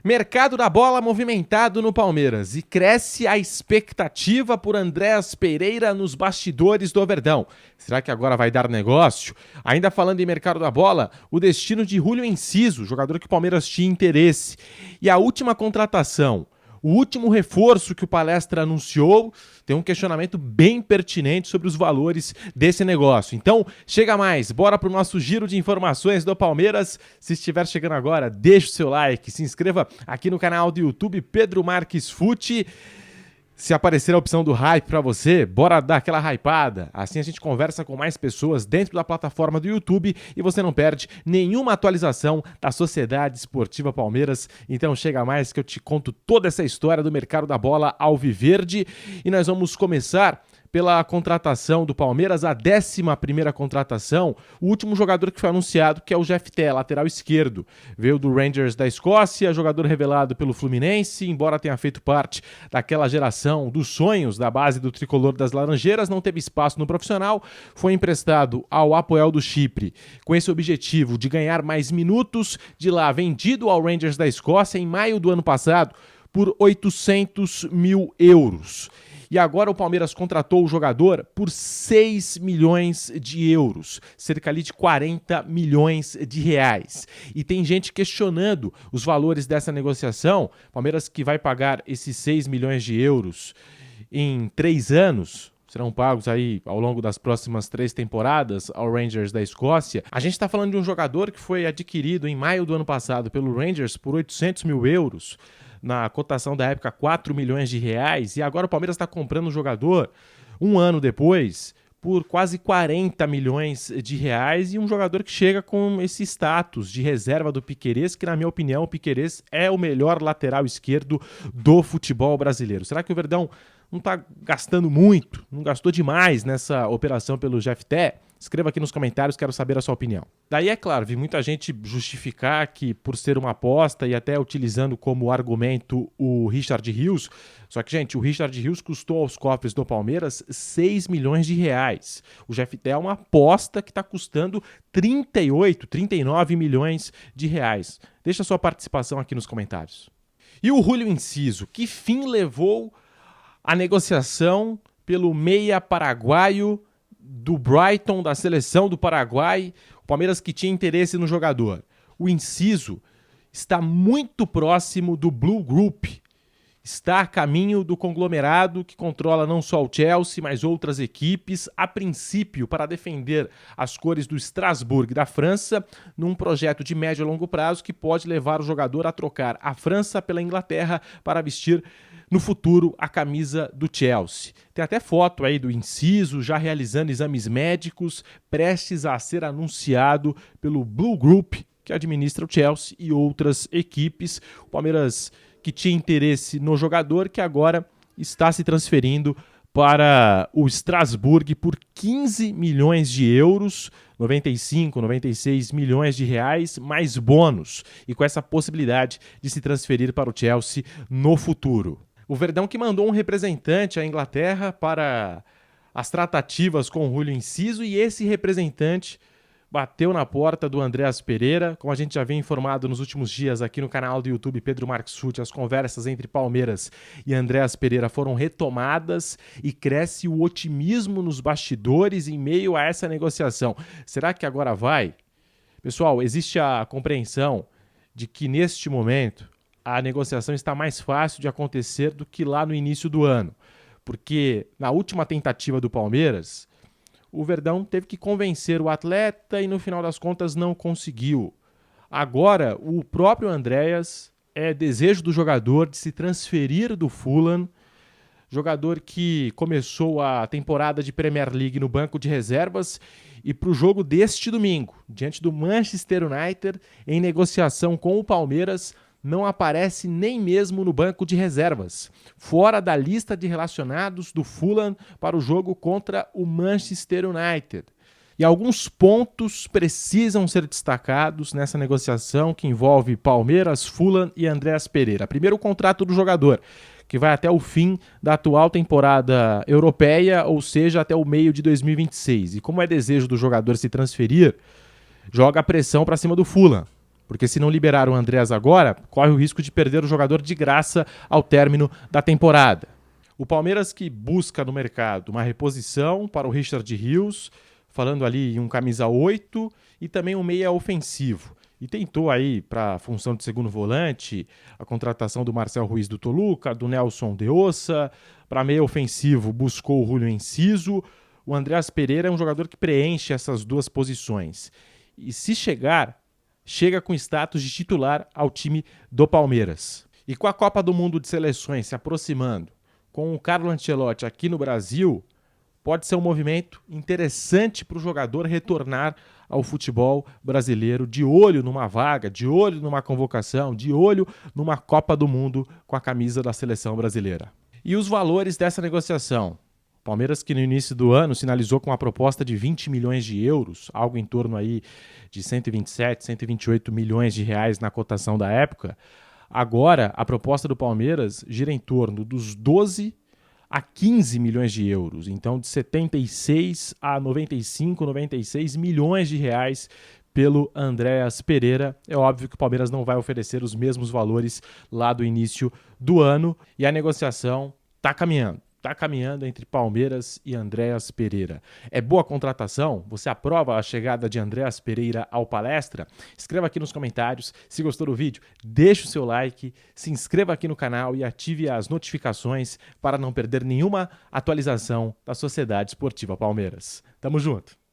Mercado da bola movimentado no Palmeiras e cresce a expectativa por Andréas Pereira nos bastidores do Verdão. Será que agora vai dar negócio? Ainda falando em mercado da bola, o destino de Júlio Enciso, jogador que o Palmeiras tinha interesse. E a última contratação, o último reforço que o Palestra anunciou, tem um questionamento bem pertinente sobre os valores desse negócio. Então, chega mais, bora pro nosso giro de informações do Palmeiras. Se estiver chegando agora, deixa o seu like, se inscreva aqui no canal do YouTube Pedro Marques Fute. Se aparecer a opção do hype para você, bora dar aquela hypada. Assim a gente conversa com mais pessoas dentro da plataforma do YouTube e você não perde nenhuma atualização da Sociedade Esportiva Palmeiras. Então chega mais que eu te conto toda essa história do mercado da bola alviverde e nós vamos começar pela contratação do Palmeiras, a 11ª contratação, o último jogador que foi anunciado, que é o Jefté, lateral esquerdo. Veio do Rangers da Escócia, jogador revelado pelo Fluminense, embora tenha feito parte daquela geração dos sonhos da base do tricolor das Laranjeiras, não teve espaço no profissional, foi emprestado ao Apoel do Chipre, com esse objetivo de ganhar mais minutos, de lá vendido ao Rangers da Escócia em maio do ano passado por 800 mil euros. E agora o Palmeiras contratou o jogador por 6 milhões de euros, cerca ali de 40 milhões de reais. E tem gente questionando os valores dessa negociação. Palmeiras que vai pagar esses 6 milhões de euros em 3 anos, serão pagos aí ao longo das próximas 3 temporadas ao Rangers da Escócia. A gente está falando de um jogador que foi adquirido em maio do ano passado pelo Rangers por 800 mil euros, na cotação da época 4 milhões de reais, e agora o Palmeiras está comprando o jogador um ano depois por quase 40 milhões de reais, e um jogador que chega com esse status de reserva do Piquerez, que na minha opinião o Piquerez é o melhor lateral esquerdo do futebol brasileiro. Será que o Verdão não está gastando muito, não gastou demais nessa operação pelo Jefté? Escreva aqui nos comentários, quero saber a sua opinião. Daí, é claro, vi muita gente justificar que por ser uma aposta e até utilizando como argumento o Richard Rios, só que, gente, o Richard Rios custou aos cofres do Palmeiras 6 milhões de reais. O Jefté é uma aposta que está custando 38, 39 milhões de reais. Deixa a sua participação aqui nos comentários. E o Júlio Enciso, que fim levou a negociação pelo meia paraguaio do Brighton, da seleção do Paraguai, o Palmeiras que tinha interesse no jogador. O Enciso está muito próximo do Blue Group, está a caminho do conglomerado que controla não só o Chelsea, mas outras equipes, a princípio para defender as cores do Strasbourg da França, num projeto de médio e longo prazo que pode levar o jogador a trocar a França pela Inglaterra para vestir no futuro a camisa do Chelsea. Tem até foto aí do Enciso já realizando exames médicos, prestes a ser anunciado pelo Blue Group, que administra o Chelsea e outras equipes. O Palmeiras que tinha interesse no jogador, que agora está se transferindo para o Strasbourg por 15 milhões de euros, 95, 96 milhões de reais, mais bônus, e com essa possibilidade de se transferir para o Chelsea no futuro. O Verdão que mandou um representante à Inglaterra para as tratativas com o Júlio Enciso, e esse representante bateu na porta do Andréas Pereira. Como a gente já vem informado nos últimos dias aqui no canal do YouTube Pedro Marques Fute, as conversas entre Palmeiras e Andréas Pereira foram retomadas e cresce o otimismo nos bastidores em meio a essa negociação. Será que agora vai? Pessoal, existe a compreensão de que neste momento a negociação está mais fácil de acontecer do que lá no início do ano, porque na última tentativa do Palmeiras, o Verdão teve que convencer o atleta e no final das contas não conseguiu. Agora, o próprio Andréas é desejo do jogador de se transferir do Fulham, jogador que começou a temporada de Premier League no banco de reservas, e para o jogo deste domingo, diante do Manchester United, em negociação com o Palmeiras, não aparece nem mesmo no banco de reservas, fora da lista de relacionados do Fulham para o jogo contra o Manchester United. E alguns pontos precisam ser destacados nessa negociação que envolve Palmeiras, Fulham e Andréas Pereira. Primeiro, o contrato do jogador, que vai até o fim da atual temporada europeia, ou seja, até o meio de 2026. E como é desejo do jogador se transferir, joga a pressão para cima do Fulham, Porque se não liberar o Andreas agora, corre o risco de perder o jogador de graça ao término da temporada. O Palmeiras que busca no mercado uma reposição para o Richard Rios, falando ali em um camisa 8 e também um meia ofensivo. E tentou aí para a função de segundo volante a contratação do Marcel Ruiz do Toluca, do Nelson de Ossa. Para meia ofensivo buscou o Julio Enciso. O Andreas Pereira é um jogador que preenche essas duas posições. E se chegar, chega com status de titular ao time do Palmeiras. E com a Copa do Mundo de Seleções se aproximando, com o Carlo Ancelotti aqui no Brasil, pode ser um movimento interessante para o jogador retornar ao futebol brasileiro, de olho numa vaga, de olho numa convocação, de olho numa Copa do Mundo com a camisa da seleção brasileira. E os valores dessa negociação? Palmeiras que no início do ano sinalizou com uma proposta de 20 milhões de euros, algo em torno aí de 127, 128 milhões de reais na cotação da época. Agora, a proposta do Palmeiras gira em torno dos 12 a 15 milhões de euros. Então, de 76 a 95, 96 milhões de reais pelo Andreas Pereira. É óbvio que o Palmeiras não vai oferecer os mesmos valores lá do início do ano. E a negociação está caminhando. Está caminhando entre Palmeiras e Andreas Pereira. É boa contratação? Você aprova a chegada de Andreas Pereira ao Palestra? Escreva aqui nos comentários. Se gostou do vídeo, deixe o seu like, se inscreva aqui no canal e ative as notificações para não perder nenhuma atualização da Sociedade Esportiva Palmeiras. Tamo junto!